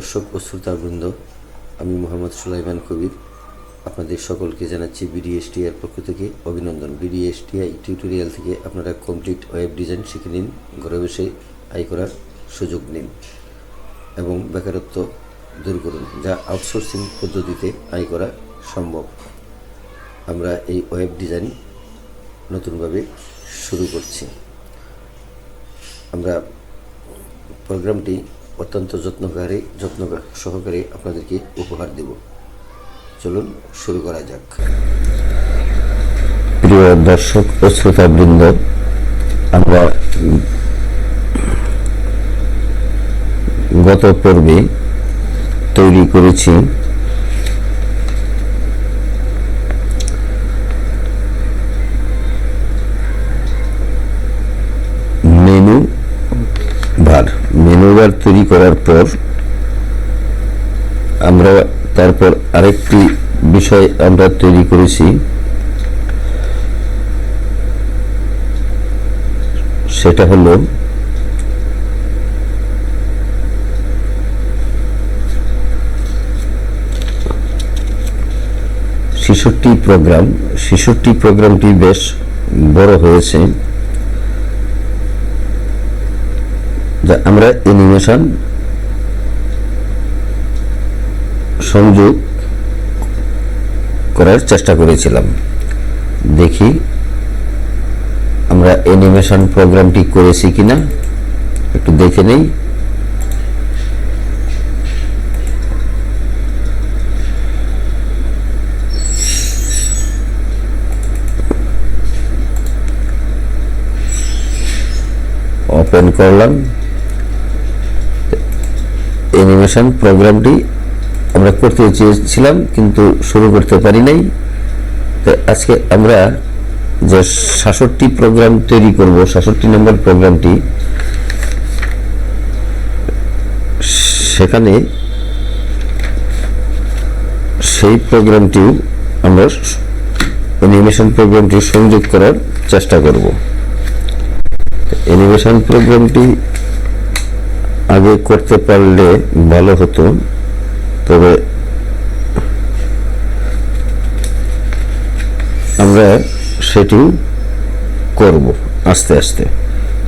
দর্শক ও শ্রোতাবৃন্দ, আমি মোহাম্মদ সুলাইমান কবির আপনাদের সকলকে জানাচ্ছি বিডিএসটিআই পক্ষ থেকে অভিনন্দন। বিডিএসটিআই টিউটোরিয়াল থেকে আপনারা কমপ্লিট ওয়েব ডিজাইন শিখে নিন, ঘরে বসে আয় করার সুযোগ নিন এবং বেকারত্ব দূর করুন, যা আউটসোর্সিং পদ্ধতিতে আয় করা সম্ভব। আমরা এই ওয়েব ডিজাইন নতুনভাবে শুরু করছি। আমরা প্রোগ্রামটি অত্যন্ত যত্ন সহকারে আপনাদেরকে উপহার দেব। চলুন শুরু করা যাক। প্রিয় দর্শক ও শ্রোতাবৃন্দ, আমরা গত পর্বে তৈরি করেছি মেনু বার তৈরি করার পর আমরা তারপর আরেকটি বিষয় আমরা তৈরি করেছি, সেটা হলো প্রোগ্রাম। ৬৬ প্রোগ্রামটি বেশ বড় হয়েছে, যা আমরা অ্যানিমেশন সংযোগ করার চেষ্টা করেছিলাম। দেখি আমরা অ্যানিমেশন প্রোগ্রামটি করেছি কিনা, একটু দেখে নেই। ওপেন করলাম। অ্যানিমেশন প্রোগ্রামটি আমরা করতে চেয়েছিলাম কিন্তু শুরু করতে পারি নাই। তো আজকে আমরা যে ৬৭ প্রোগ্রাম তৈরি করব, ৬৭ নম্বর প্রোগ্রামটি, সেখানে সেই প্রোগ্রামটিও আমরা অ্যানিমেশন প্রোগ্রামটি সংযোগ করার চেষ্টা করব। অ্যানিমেশন প্রোগ্রামটি আগে করতে পারলে ভালো হতো, তবে আমরা সেটিও করব আস্তে আস্তে।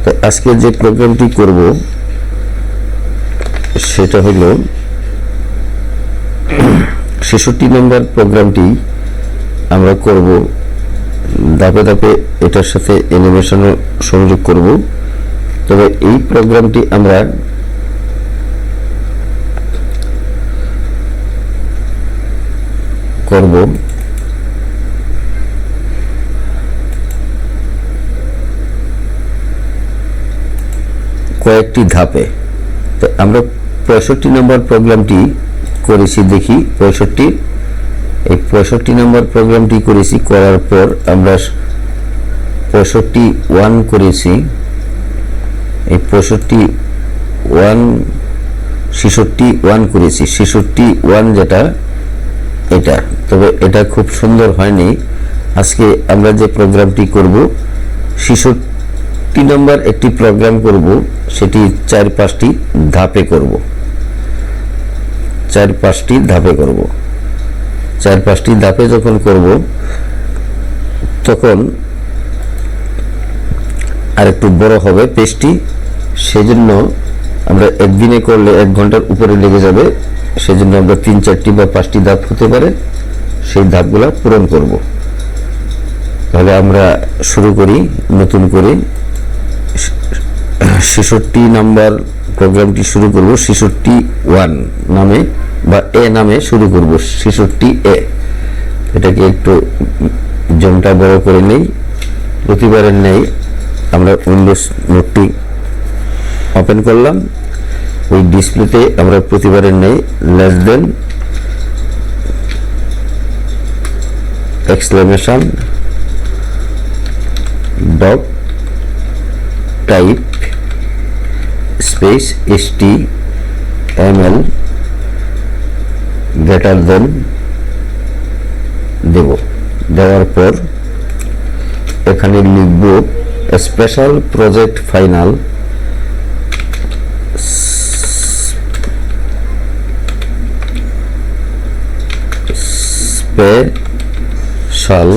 তো আজকে যে প্রোগ্রামটি করব সেটা হলো ৬৬ নম্বর প্রোগ্রামটি আমরা করব ধাপে ধাপে, এটার সাথে অ্যানিমেশনও সংযোগ করব। তবে এই প্রোগ্রামটি আমরা করব কয়েকটি ধাপে। তো আমরা ৬৫ নম্বর প্রোগ্রামটি করেছি, দেখি ৬৫, এই ৬৫ নম্বর প্রোগ্রামটি করেছি। করার পর আমরা ৬৫(1) করেছি। এই ৬৫(1) করেছি। ৬৬(1) যেটা, এটা, তবে এটা খুব সুন্দর হয়নি। আজকে আমরা যে প্রোগ্রামটি করব ৬৬ নম্বর একটি প্রোগ্রাম করব, সেটি ৪-৫টি ধাপে করব। ৪-৫টি ধাপে করব। ৪-৫টি ধাপে যখন করব তখন আর একটু বড় হবে পেজটি। সেজন্য আমরা একদিনে করলে ১ ঘন্টার উপরে লেগে যাবে। সেজন্য আমরা ৩-৪টি বা ৫টি ধাপ হতে পারে, সেই ধাপগুলো পূরণ করব। তাহলে আমরা শুরু করি নতুন করে। ৬৬ নম্বর প্রোগ্রামটি শুরু করব ৬৬(1) নামে বা এ নামে শুরু করব। ৬৬(a) এটাকে একটু জমটা বড় করে নেই। প্রতিবারের নেই আমরা উইন্ডোজ নোটটি ওপেন করলাম। ওই ডিসপ্লেতে আমরা প্রতিবারের নেই less than exclamation dot type space HTML greater than দেব। দেওয়ার পর এখানে লিখব স্পেশাল প্রজেক্ট ফাইনাল স্পেশাল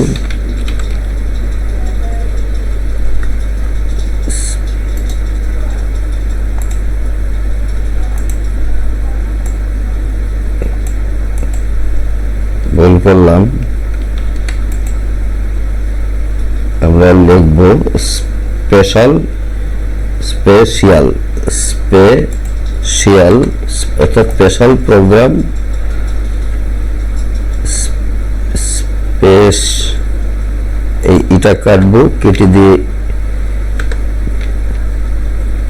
ভুল করলাম, আমরা লিখব স্পেশাল একটা স্পেশাল প্রোগ্রাম এটা কাটবো, কেটে দিয়ে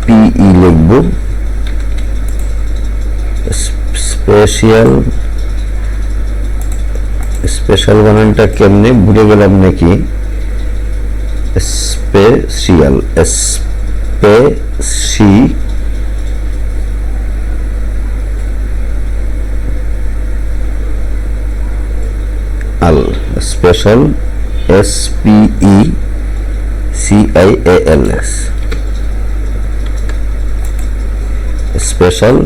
পিই লিখব, স্পেশাল বানানটা কেমনে ভুলে গেলাম নাকি, special special SPECIAL special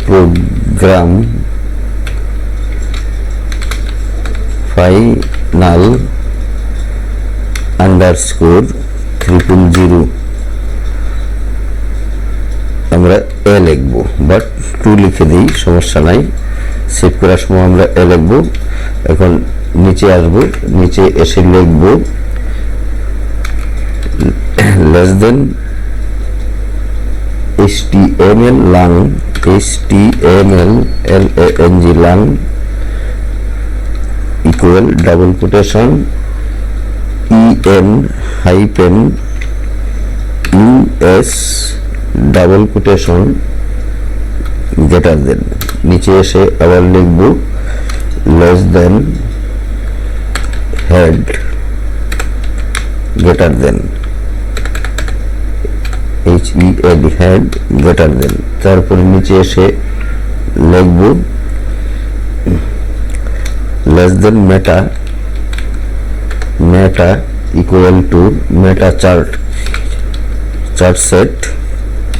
program final underscore 000 আমরা এ লিখব, বাট 2 লিখে দিই, সমস্যা নাই। সেভ করার সময় আমরা এ লিখব। এখন নিচে আসব, নিচে এসে লিখব less than HTML lang lang equal double quotation EN-US double quotation greater than, নিচে এসে আবার লিখব less than head greater than HEAD head greater than, তারপর নিচে এসে লিখব less than meta equal to meta chart set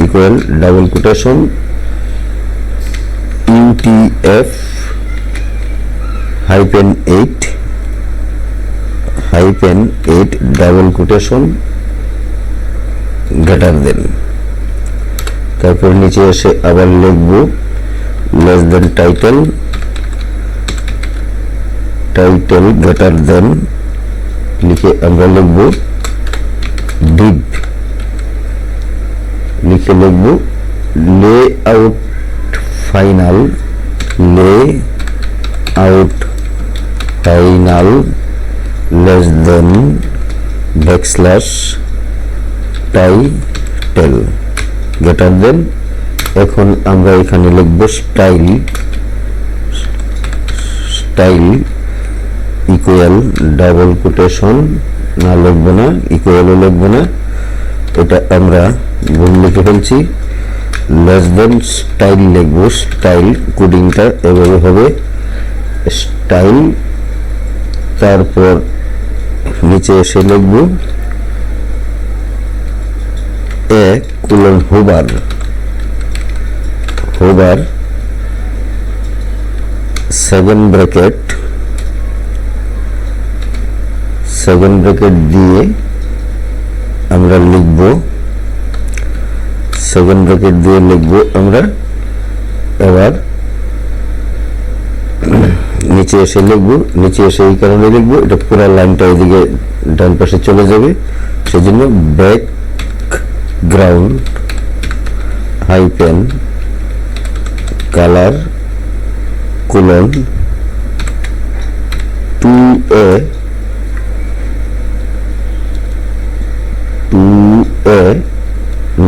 equal double quotation UTF -8 double quotation greater than, তারপর নিচে এসে আবার লিখব less than title greater than, লিখে আমরা লিখব div, লিখে লিখব layout final less than \title greater than, এখন আমরা এখানে লিখব স্টাইল ইকুয়াল ডাবল কোটেশন না লিখব না, ইকুয়ালও লিখব না, এটা আমরা ভুল লিখে ফেলছি, লেস দেন স্টাইল লিখব, স্টাইল কোডিংটা এভাবে হবে স্টাইল, তারপর নিচে এসে লিখব হোভার 7 ব্র্যাকেট দিয়ে আমরা লিখব, 7 ব্র্যাকেট দিয়ে লিখব আমরা, এবার নিচে এসে লিখব, নিচে এসে এই কারণে লিখব এটা পুরো লাইনটা এদিকে ডান পাশে চলে যাবে, সেজন্য background hyphen colour colon 2A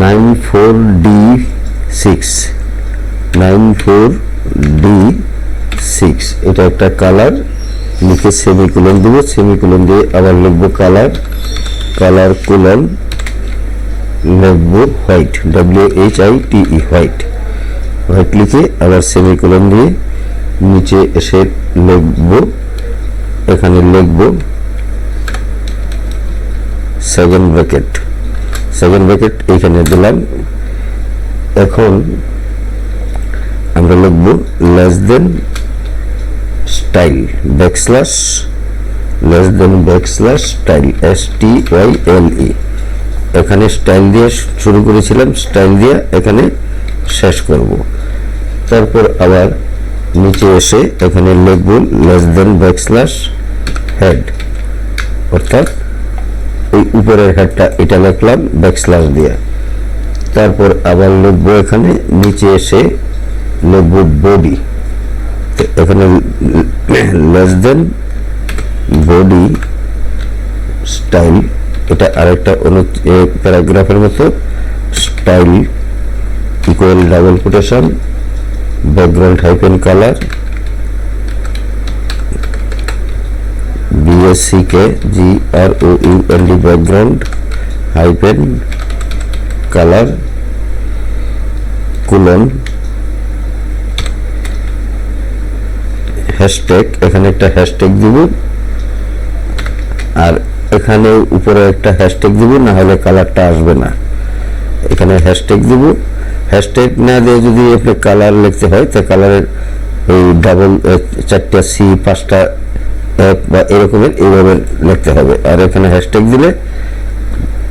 94D6 এটা একটা কালার, লিখে সেমিকোলন দেব, সেমিকোলন দিয়ে আবার লিখব কালার কোলন লিখব হোয়াইট WHITE হোয়াইট লিখে আবার সেমিকোলন দিয়ে নিচে এসে লিখব, এখানে লিখব 7 ব্র্যাকেট এখানে দিলাম। এখন আমরা লিখব less than style backslash less than backslash style STYLE। এখানে স্টাইল দিয়ে শুরু করেছিলাম, স্টাইল দিয়ে এখানে শেষ করব। তারপর আবার নিচে এসে এখানে লিখব লেস দেন ব্যাকস্ল্যাশ হেড, অর্থাৎ এই উপরের হেডটা এটা লিখলাম ব্যাকস্ল্যাশ দিয়ে। তারপর আবার লিখব এখানে নিচে এসে লিখব বডি, এখানে লেস দেন বডি স্টাইল, এটা আরেকটা প্যারাগ্রাফের মতো, style equal double quotation background hyphen colour BACKGROUND background hyphen colour colon hashtag, এখানে একটা হ্যাশট্যাগ দিব আর এখানে উপরে একটা হ্যাশট্যাগ দিব, না হলে কালারটা আসবে না। এখানে হ্যাশট্যাগ দিব, হ্যাশট্যাগ না দিয়ে যদি আপনি কালার লিখতে হয় তো কালারের এই ডাবল 4টা C 5টা F বা এরকমের এইভাবে লিখতে হবে। আর এখানে হ্যাশট্যাগ দিলে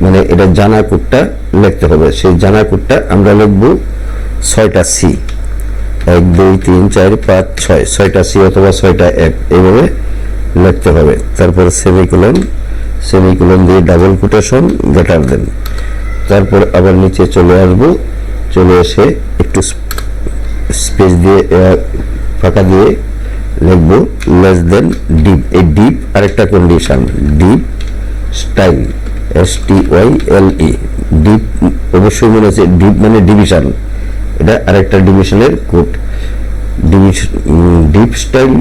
মানে এটা জানা কোডটা লিখতে হবে। সেই জানা কোডটা আমরা লিখব 6টা C, 1 2 3 4 5 6, 6টা C অথবা 6টা F এইভাবে লিখতে হবে। তারপর সেমিকোলন, সেমিকোলন দিয়ে ডাবল কোটেশন গ্রেটার দেন। তারপর আবার নিচে চলে আসব, চলে এসে একটু স্পেস দিয়ে ফাঁকা দিয়ে লিখব লেস দেন ডিপ। এই ডিপ আরেকটা condition, deep style STYLE। Deep অবশ্যই মনে হচ্ছে ডিপ মানে ডিভিশন, এটা আরেকটা ডিভিশনের code. Deep style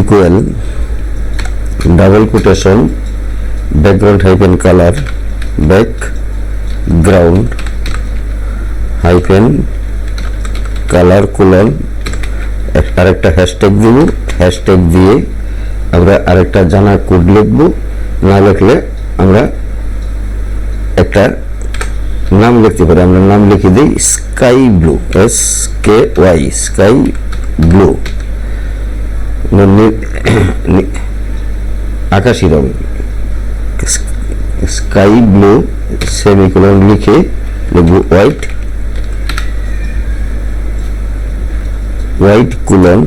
equal double quotation background hyphen colour background hyphen colour colon আরেকটা হ্যাশট্যাগ দিব, হ্যাশট্যাগ দিয়ে আমরা আরেকটা জানা কোড লিখব। না লিখলে আমরা একটা নাম লিখতে পারি, আমরা নাম লিখে দিই sky blue SKY sky blue, আকাশি রং স্কাই ব্লু সেমিকোলন লিখে লিখব হোয়াইট কোলন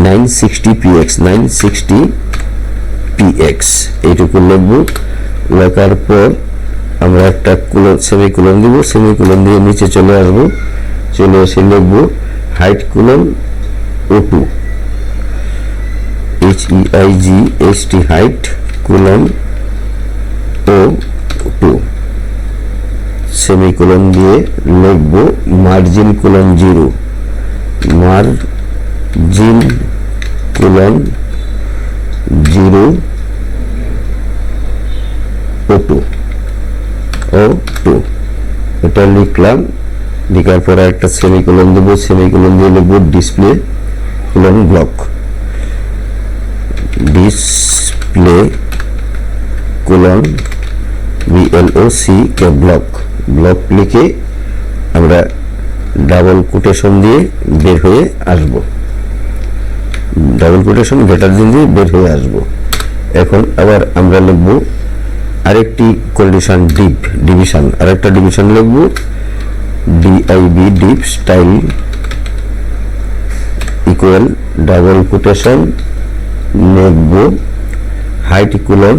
960px 960px এইটুকু লিখব। লেখার পর আমরা একটা সেমিকোলন দিব, সেমিকোলন দিয়ে নিচে চলে আসব, চলে এসে লিখব height colon O2 HEIGHT height colon O2 semicolon দিয়ে লিখব margin colon 0, margin colon 0 O2 এটা লিখলাম। লিখার পরে একটা সেমিকোলন দেবো, সেমিকোলন দিয়ে লিখব display colon block, display colon BLOCK block, block লিখে আমরা ডাবল কোটেশন দিয়ে বের হয়ে আসব, ডাবল কোটেশন গ্রেটার দেন দিয়ে বের হয়ে আসব। এখন আবার আমরা লিখব আরেকটি কন্ডিশন ডিভিশন, আরেকটা ডিভিশন লিখব DIB div style equal double quotation লিখব height colon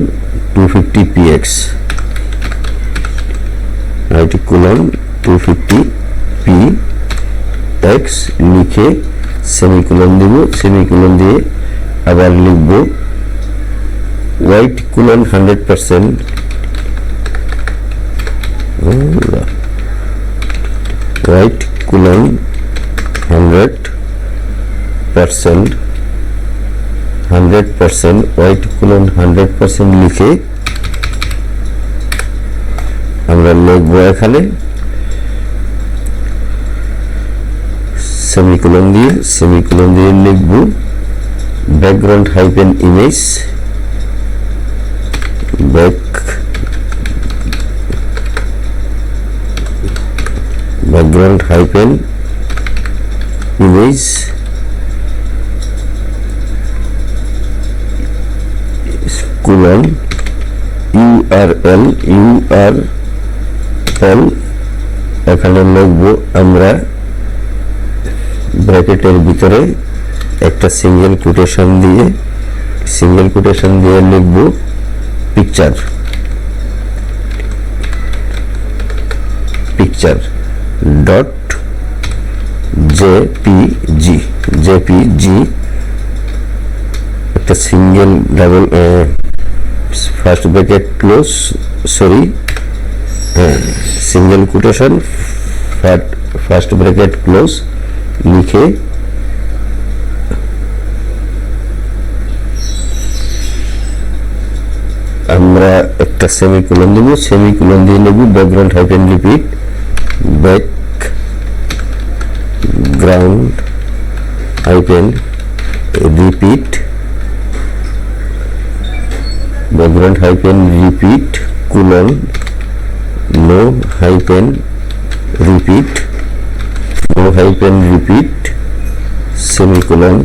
250px, height colon 250px লিখে সেমিকোলন দিব, সেমিকোলন দিয়ে আবার লিখব white colon 100%, white colon 100%, white colon 100% লিখে আমরা লিখব এখানে সেমিকোলন দিয়ে লিখব background hyphen image, background hyphen image colon URL এখানে লিখব আমরা ব্র্যাকেটের ভিতরে একটা সিঙ্গেল কোটেশন দিয়ে লিখব পিকচার ডট জেপিজি একটা single double first bracket close single quotation first bracket close লিখে আমরা একটা সেমিকোলন দেব, সেমিকোলন দিয়ে নেব background hyphen repeat background hyphen repeat colon no hyphen repeat semicolon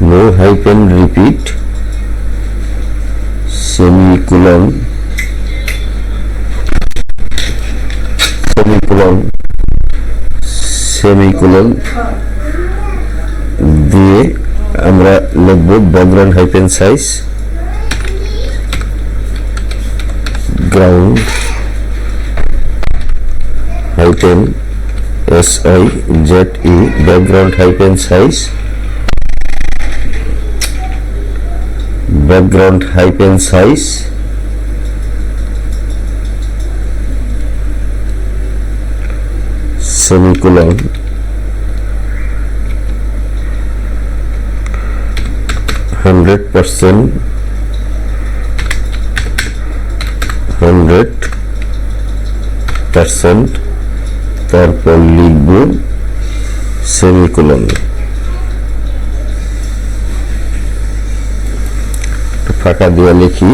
no hyphen repeat semicolon দিয়ে আমরা লিখব background hyphen size ground hyphen SIZE background hyphen size semicolon 100% তারপর লিখব সেমিকোলন ফাঁকা দিয়ে লিখি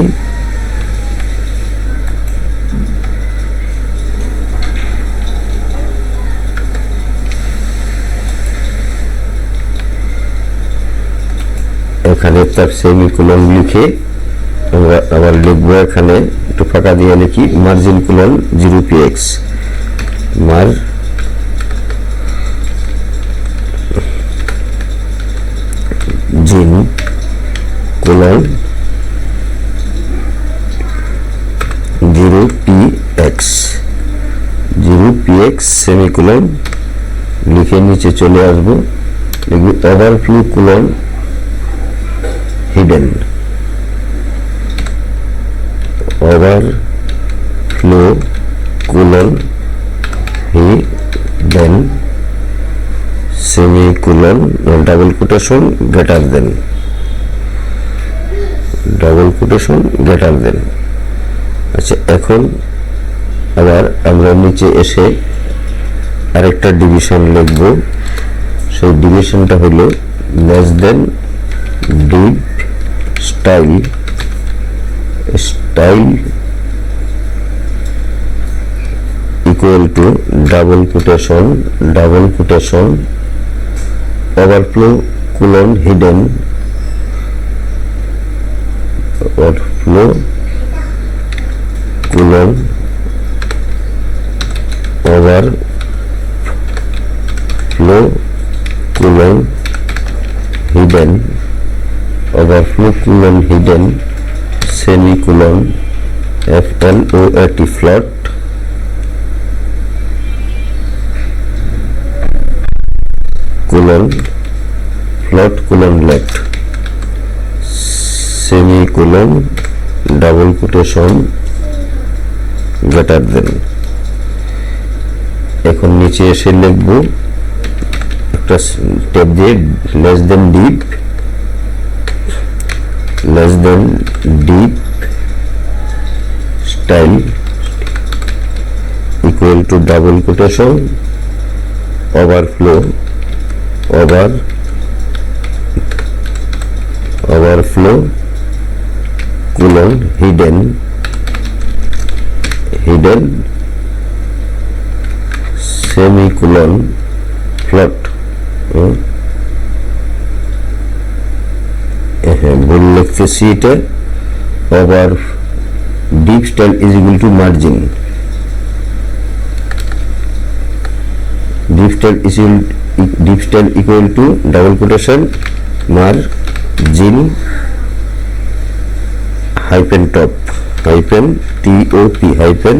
এখানে তার সেমিকোলন লিখে আমরা আবার লিখব এখানে একটু ফাঁকা দিয়ে লিখি margin colon 0px margin colon 0px semicolon লিখে নিচে চলে আসবো লিখব overflow colon hidden semicolon double quotation greater দেন আচ্ছা এখন আবার আমরা নিচে এসে আরেকটা ডিভিশন লিখব সেই ডিভিশনটা হলো less than deep style equal to double quotation overflow colon hidden overflow colon hidden semicolon FLOAT float colon left semicolon double quotation greater than এখন নিচে এসে লিখব একটা ট্যাব দিয়ে less than deep style equal to double quotation overflow colon hidden semicolon plot, হ্যাঁ ভুল লিখতেছি এটা, over deep style is equal to margin, deep style equal to double quotation margin hyphen top hyphen TOP hyphen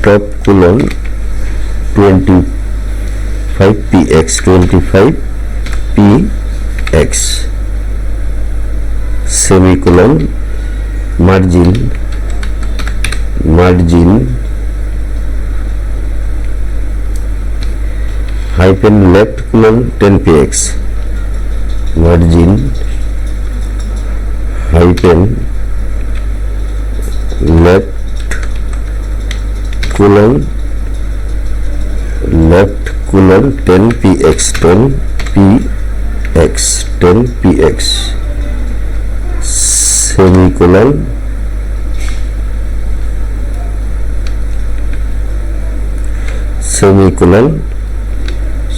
top colon 25px semicolon margin hyphen left colon 10px margin hyphen left colon 10px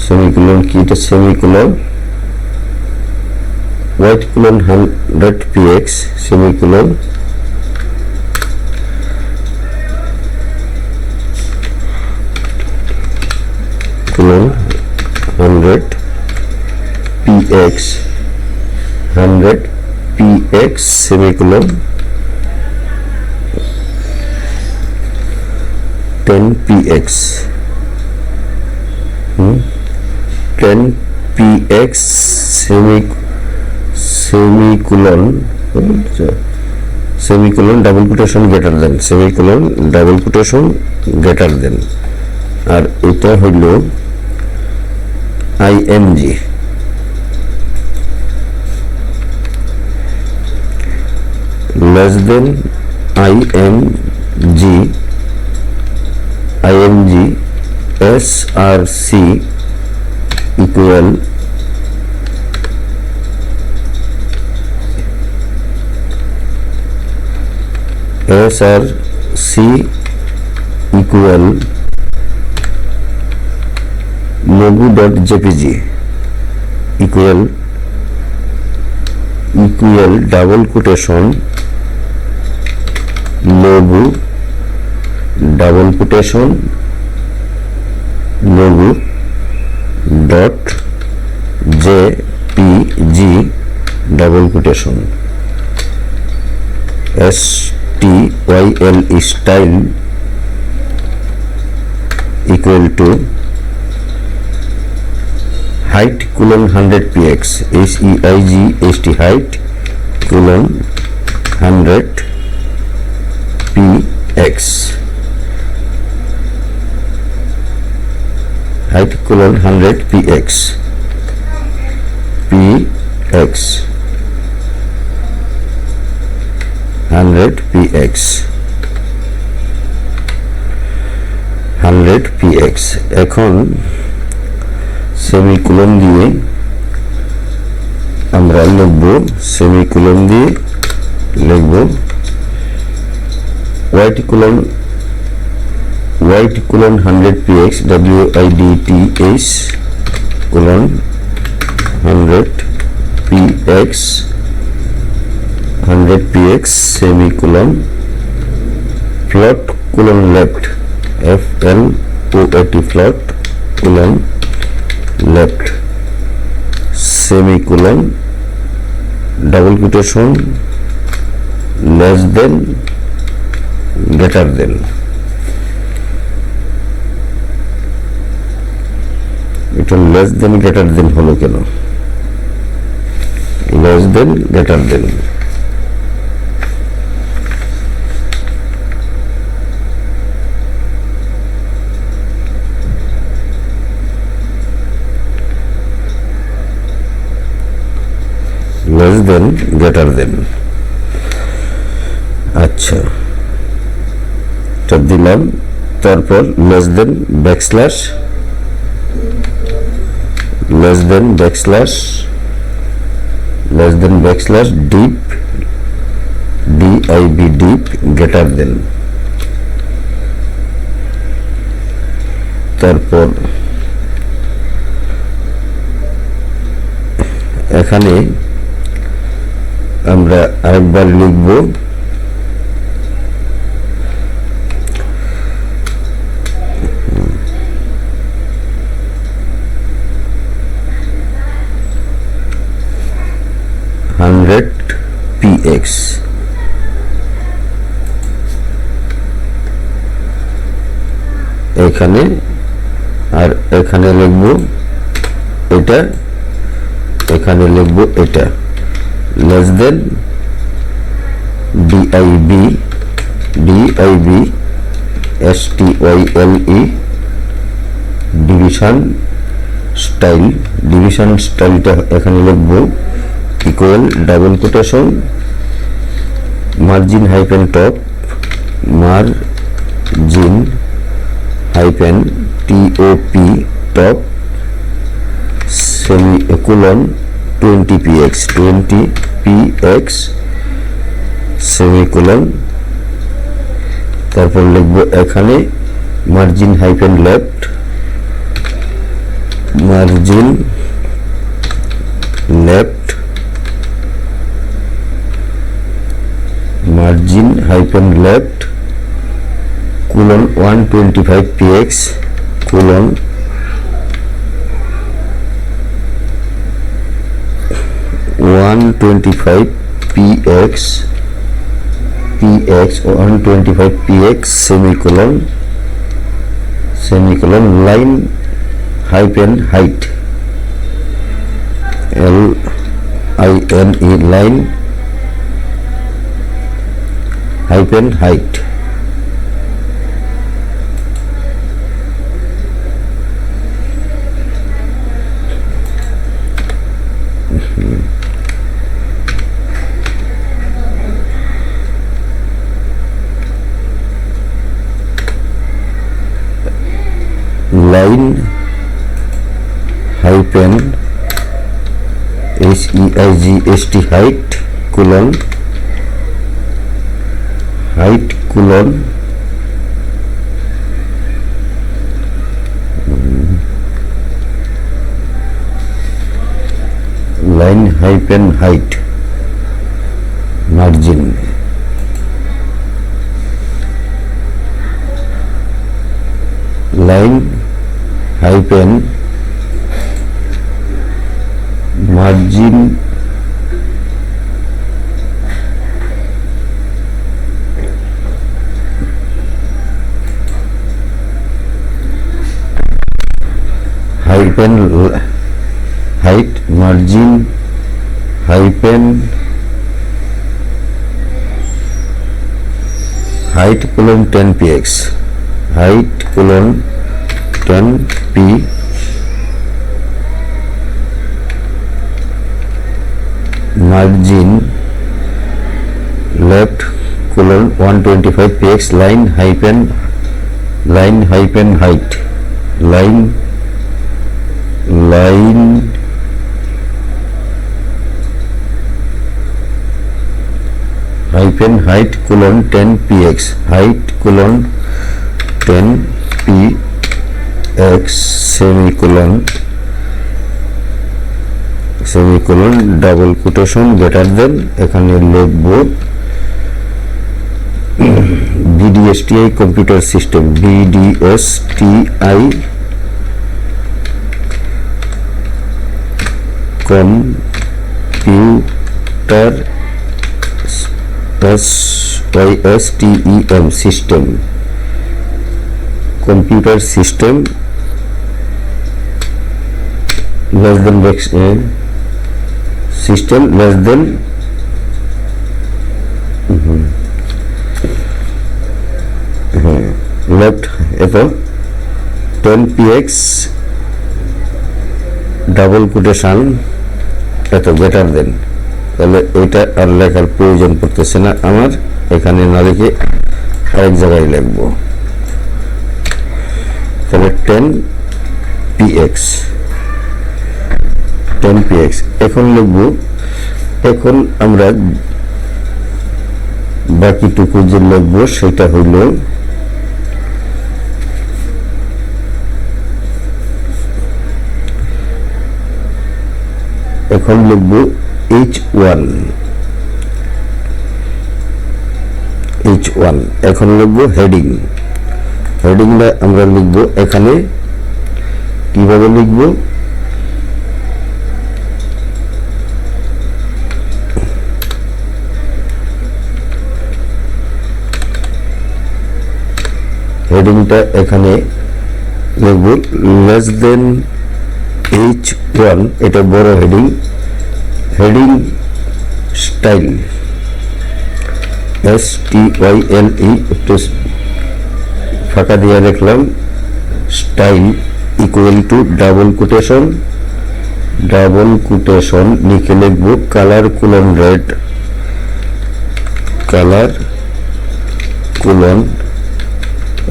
semicolon কি এটা, semicolon white colon 100px semicolon colon 100px semicolon 10px 10px semicolon double quotation greater than, semicolon double quotation greater than, আর এটা হইল IMG less than IMG SRC equal SRC equal logo.jpg equal double quotation logo double quotation logo dot jpg double quotation STYL style equal to height colon 100px HEIGHT height colon 100px height colon 100px 100px এখন semicolon দিয়ে আমরা লিখব, semicolon দিয়ে লিখব white colon 100px WIDTH colon 100px semicolon plot colon left FLOAT plot colon left semicolon double quotation less than greater than এটা less than greater than হলো কেন, less than greater than less than greater than আচ্ছা এটা দিলাম, তারপর less than backslash less than backslash deep DIB deep greater than তারপর এখানে আমরা আরেকবার লিখব px। এখানে আর এখানে লিখব এটা, এখানে লিখব এটা, less than DIB STYLE division স্টাইলটা এখানে লিখব equal double quotation margin hyphen top margin hyphen TOP top semicolon 20px semicolon. তারপর লিখব এখানে margin hyphen left margin left margin hyphen left colon 125px colon 125px 125px semicolon line hyphen height LINE line hyphen height. Line hyphen HEIGST height colon height colon line hyphen height margin line hyphen margin hyphen height margin hyphen height colon 10px height colon 10p margin left colon 125px line hyphen height line hyphen height colon 10px height colon 10px semicolon double quotation greater দেন এখানে লিখব BDSTI computer system BDSTI computer SYSTEM system computer system less than system less than left এত 10px double quotation এত better দেন। তাহলে এটা আর লেখার প্রয়োজন পড়তেছে না আমার, এখানে না লিখে আরেক জায়গায় লিখব। তাহলে 10px এখন লিখব। এখন আমরা বাকিটুকু যে লিখব সেটা হইল এখন লিখব H1 এখন লিখব হেডিংটা আমরা লিখব এখানে কিভাবে লিখব হেডিংটা এখানে লিখব লেস দেন H1 এটা বড় হেডিং স্টাইল STYLE একটু ফাঁকা দিয়ে রাখলাম style equal to double quotation লিখে লিখব কালার কোলন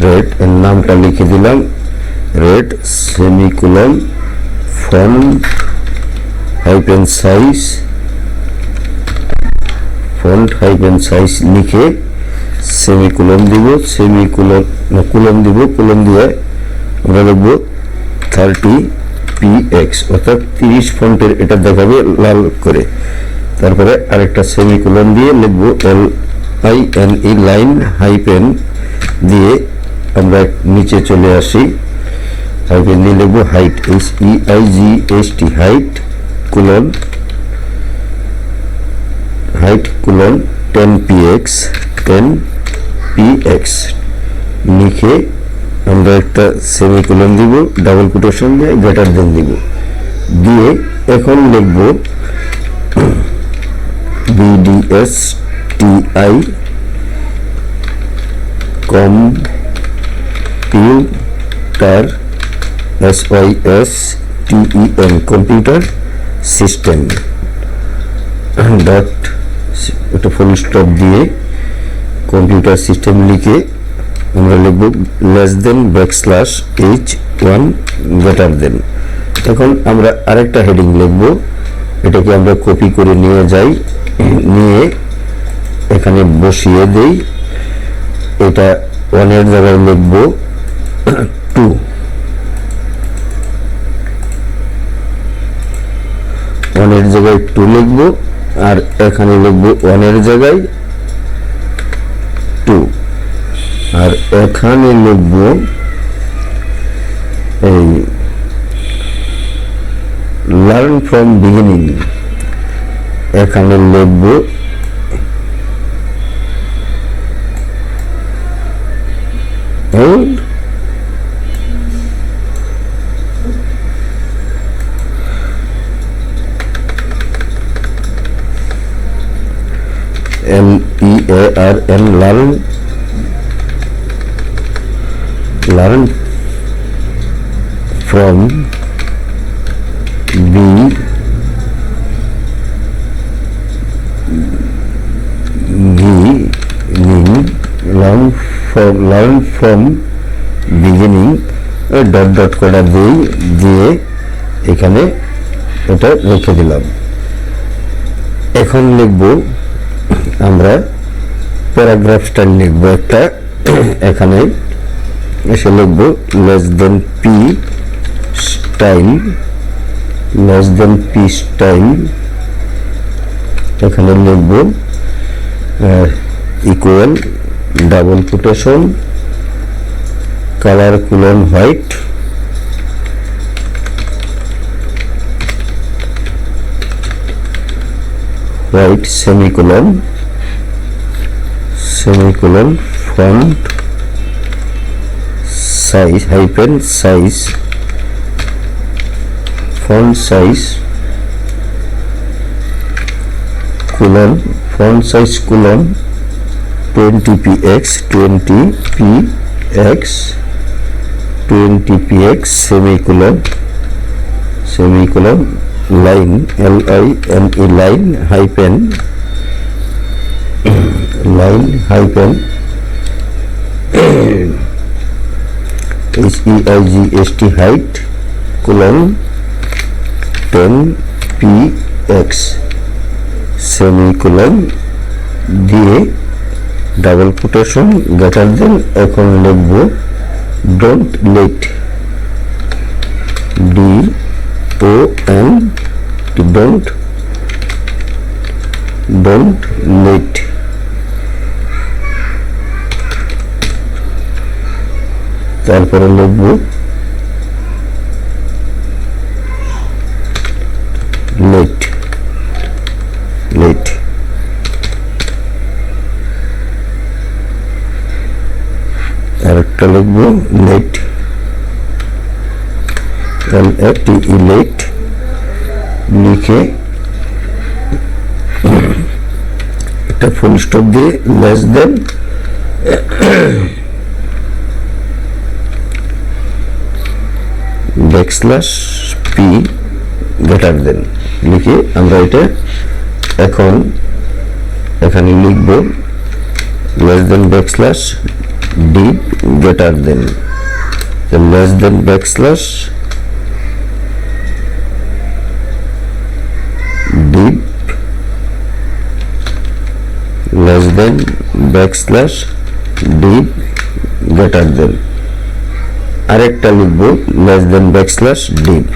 রেড এর নামটা লিখে দিলাম red semicolon font hyphen size লিখে সেমিকোলন দিব কোলন দিয়ে আমরা লিখব 30px অর্থাৎ 30 ফন্টের এটা দেখাবে লাল করে। তারপরে আরেকটা সেমিকোলন দিয়ে লিখব LINE লাইন হাইফেন দিয়ে আমরা নিচে চলে আসি হাইফেন দিয়ে লিখব height HEIGHT height colon 10px লিখে আমরা একটা সেমিকোলন দিব ডাবল কোটেশন দিয়ে গ্রেটার দেন দিয়ে এখন লিখব BDSTI computer SYSTEM computer system dot একটা ফুল স্টপ দিয়ে কম্পিউটার সিস্টেম লিখে আমরা লিখব less than \H1 greater than. এখন আমরা আরেকটা হেডিং লিখব এটাকে আমরা কপি করে নিয়ে যাই নিয়ে এখানে বসিয়ে দেই এটা 1 এর জায়গায় লিখব 2 1 এর জায়গায় 2 লিখব আর এখানে লিখব 1 এর জায়গায় 2 আর এখানে লিখব এই লার্ন ফ্রম বিগিনিং এখানে লিখব LEARN learn from beginning dot করে দিয়ে এখানে এটা রেখে দিলাম। এখন লিখব আমরা প্যারাগ্রাফ স্টাইল লিখব একটা এখানে এসে লিখব লেস দেন P স্টাইল এখানে লিখব equal double quotation colour colon white semicolon font size hyphen size font size colon 20px semicolon line LINE line hyphen HEIGHT height colon 10px semicolon দিয়ে double quotation greater দেন। এখন লিখব don't let DON'T don't let. তারপরে লিখব late. আরেকটা লিখব late, late লিখে একটা full stop দিয়ে less than backslash P greater than লিখে আমরা এটা এখন এখানে লিখব less than backslash deep greater than, less than backslash deep less than backslash deep greater than. আরেকটা লিখব less than backslash deep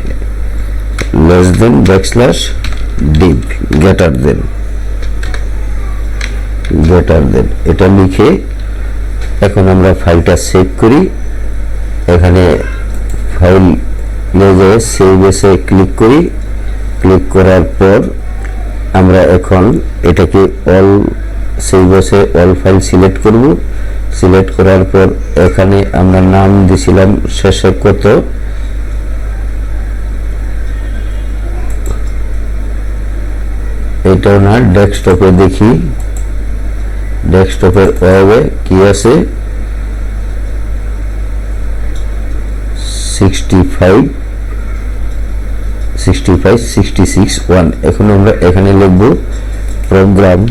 greater than এটা লিখে এখন আমরা ফাইলটা সেভ করি। এখানে ফাইল নিয়ে যেয়ে সেভ এসে ক্লিক করি। ক্লিক করার পর আমরা এখন এটাকে অল সেভ এসে অল ফাইল সিলেক্ট করব। সিলেক্ট করার পর এখানে আমরা নাম দিছিলাম শেষে কত, এটাও না, ডেস্কটপে দেখি ডেস্কটপের ওয়েবে কি আছে 65 66 1। এখন আমরা এখানে লিখব program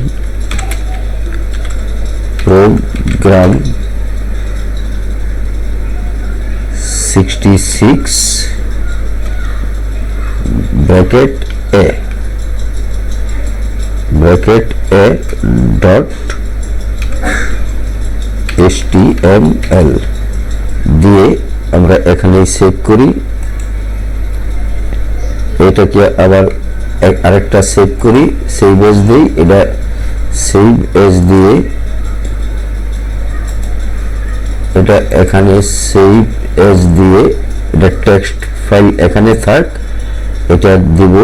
66 bracket a dot HTML দিয়ে আমরা এখানে সেভ করি। এটাকে আবার আরেকটা সেভ করি, সেভ এজ দিই। এটা সেভ এজ দিয়ে এটা এখানে সেভ এজ দিয়ে এটা টেক্সট ফাইল এখানে থাক, এটা দিব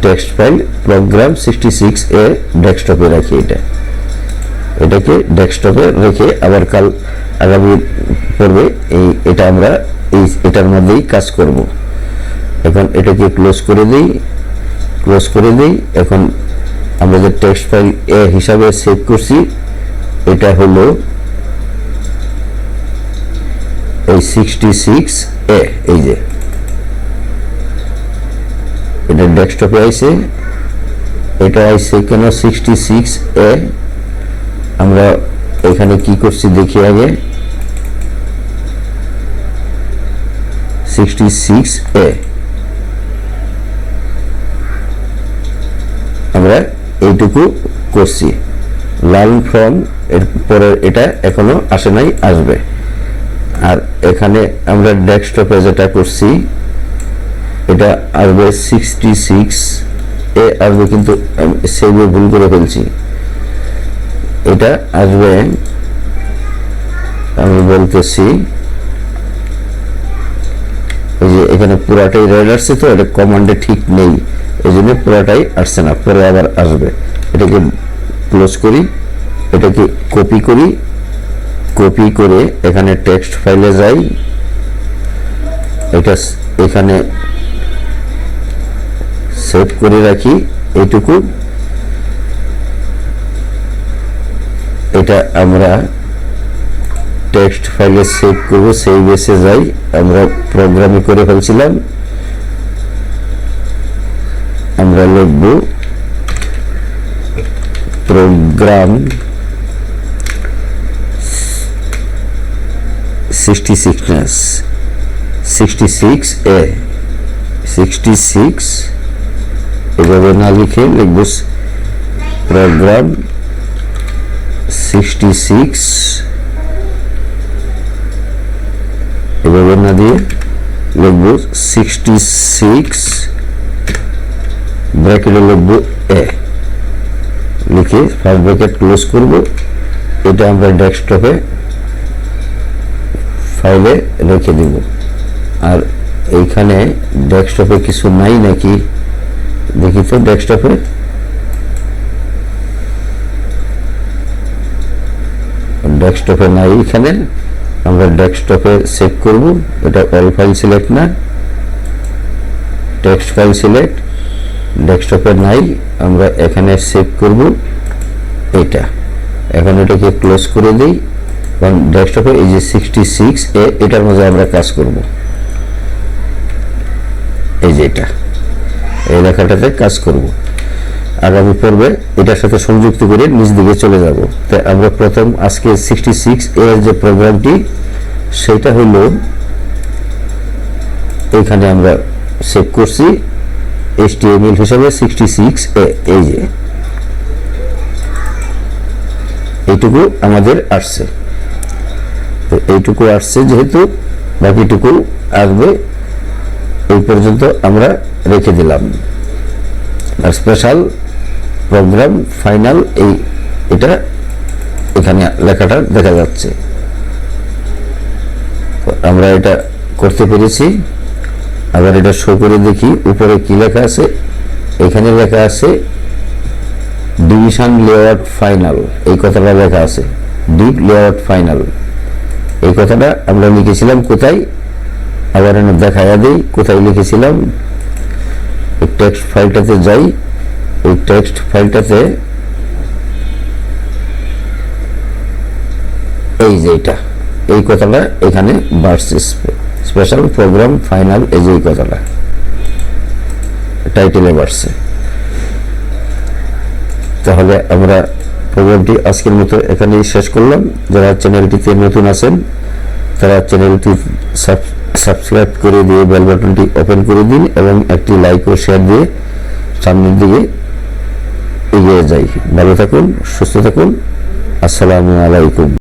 টেক্সট ফাইল প্রোগ্রাম 66 এ ডেস্কটপে রাখি। এটাকে ডেস্কটপে রেখে আবার কাল আগামী পর্বে এটা আমরা এটার মধ্যেই কাজ করব। এখন এটাকে ক্লোজ করে দিই। এখন আমরা যে টেক্সট ফাইল এ হিসাবে সেভ করছি এটা হলো এই 66 এ, এই যে এটা ডেস্কটপে আইছে। এটা আইছে কেন 66 এ, আমরা এখানে কি করছি দেখি আগে। 66 এ আমরা এইটুকু করছি। লার্ন ফ্রম এর পরে এটা এখনো আসে নাই, আসবে। আর এখানে আমরা ডেস্কটপে যেটা করছি এটা আসবে 66 এ আসবে, কিন্তু সেভে ভুল করে ফেলছি। এটা আসবে, আমি বলতেছি এই যে এখানে পুরাটাই রেড আসছে, তো এটা কমান্ডে ঠিক নেই, এই জন্য পুরাটাই আসছে না, পরে আবার আসবে। এটাকে ক্লোজ করি, এটাকে কপি করে এখানে টেক্সট ফাইলে যাই। এটা এখানে সেভ করে রাখি এইটুকু। এটা আমরা টেক্সট ফাইলে সেভ করব, সেভ এসে যাই। আমরা প্রোগ্রামে করে ফেলছিলাম, আমরা লিখব প্রোগ্রাম 66 এ 66 এভাবে না লিখে লিখব প্রোগ্রাম 66 এভাবে না দিয়ে লিখব 66 ব্র্যাকেটে লিখবো এ, লিখে ফার্স্ট ব্র্যাকেট ক্লোজ করব। এটা আমরা ডেস্কটপে ফাইলে রেখে দিব। আর এইখানে ডেস্কটপে কিছু নাই নাকি দেখি তো। ডেস্কটপে নাই, এখানে আমরা ডেস্কটপে সেভ করব। এটা অল ফাইল সিলেক্ট না, টেক্সট ফাইল সিলেক্ট, ডেস্কটপে নাই, আমরা এখানে সেভ করব এটা। এখন এটাকে ক্লোজ করে দিই, কারণ ডেস্কটপে এই যে 66 এটার মধ্যে আমরা কাজ করব। এই যে এটা, এই লেখাটাতে কাজ করব। আগামী পর্বে এটার সাথে সংযুক্ত করে নিচ দিকে চলে যাব। তাই আমরা প্রথম আজকে 66 এর যে প্রোগ্রামটি সেটা হলো এখানে আমরা সেভ করছি HTML হিসাবে 66 এই যে এইটুকু আমাদের আসছে। তো এইটুকু আসছে, যেহেতু বাকিটুকু আসবে, এই পর্যন্ত আমরা রেখে দিলাম। আর স্পেশাল প্রোগ্রাম ফাইনাল এটা এখানে লেখাটা দেখা যাচ্ছে। আমরা এটা করতে পেরেছি। আবার এটা শো করে দেখি উপরে কি লেখা আছে। এখানে লেখা আছে ডিভিশন লেআউট ফাইনাল, এই কথাটা লেখা আছে। ডিপ লেআউট ফাইনাল এই কথাটা আমরা লিখেছিলাম কোথায়, আবার এনে দেখাইয়া দিই কোথায় লিখেছিলাম। টেক্সট ফাইলটাতে যাই, ওই টেক্সট ফাইলটাতে এই যে এই কথাটা এখানে বাড়ছে, স্পেশাল প্রোগ্রাম ফাইনাল, এই যে এই কথাটা টাইটেলে বাড়ছে। তাহলে আমরা প্রোগ্রামটি আজকের মতো এখানেই শেষ করলাম। যারা চ্যানেলটিতে নতুন আছেন তারা চ্যানেলটি সাবস্ক্রাইব করে দিয়ে বেল বাটনটি ওপেন করে দিন এবং একটি লাইক ও শেয়ার দিয়ে সামনের দিকে এগিয়ে যাই। ভালো থাকুন, সুস্থ থাকুন। আসসালামু আলাইকুম।